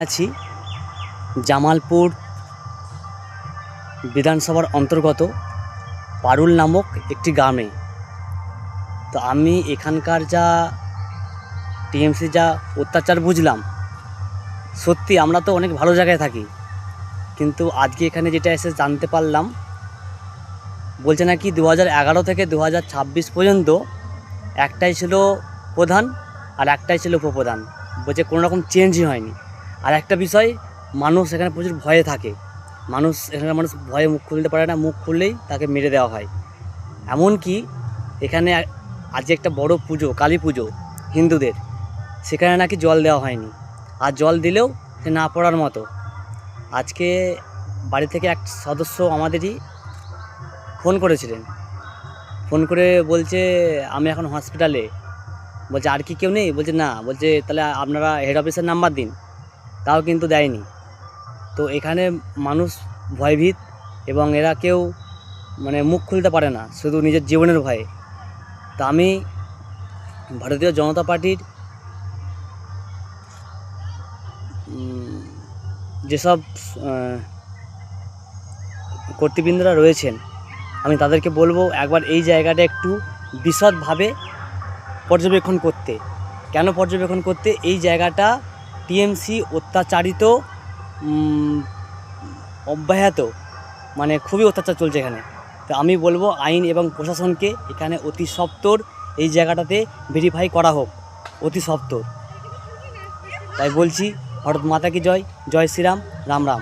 আছি জামালপুর বিধানসভার অন্তর্গত পারুল নামক একটি গ্রামে। তো আমি এখানকার যা টিএমসি যা অত্যাচার বুঝলাম, সত্যি আমরা তো অনেক ভালো জায়গায় থাকি, কিন্তু আজকে এখানে যেটা এসে জানতে পারলাম, বলছে নাকি 2011 থেকে 2026 পর্যন্ত একটাই ছিল প্রধান আর একটাই ছিল উপপ্রধান। বলছে কোনো রকম চেঞ্জই হয়নি। আর একটা বিষয়, মানুষ এখানে প্রচুর ভয়ে থাকে। এখানে মানুষ ভয়ে মুখ খুলতে পারে না, মুখ খুললেই তাকে মেরে দেওয়া হয়। এমনকি এখানে আজকে একটা বড় পুজো, কালী পুজো হিন্দুদের, সেখানে নাকি জল দেওয়া হয়নি, আর জল দিলেও সে না পড়ার মতো। আজকে বাড়ি থেকে এক সদস্য আমাদেরই ফোন করেছিলেন, ফোন করে বলছে আমি এখন হসপিটালে। বলছে আর কি কেউ নেই? বলছে না। বলছে তাহলে আপনারা হেড অফিসের নাম্বার দিন, তাও কিন্তু দেয়নি। তো এখানে মানুষ ভয়ভীত, এবং এরা কেউ মুখ খুলতে পারে না, শুধু নিজের জীবনের ভয়ে। তো আমি ভারতীয় জনতা পার্টির যেসব কর্তৃবৃন্দরা রয়েছেন, আমি তাদেরকে বলবো একবার এই জায়গাটা একটু বিশদভাবে পর্যবেক্ষণ করতে। কেন পর্যবেক্ষণ করতে? এই জায়গাটা টিএমসি অত্যাচারিত, অব্যাহত, খুবই অত্যাচার চলছে এখানে। তো আমি বলবো আইন এবং প্রশাসনকে এখানে অতি সত্বর এই জায়গাটাতে ভেরিফাই করা হোক, অতি সত্বর। তাই বলছি, ভারত মাতা কি জয়, জয় শ্রীরাম, রাম রাম।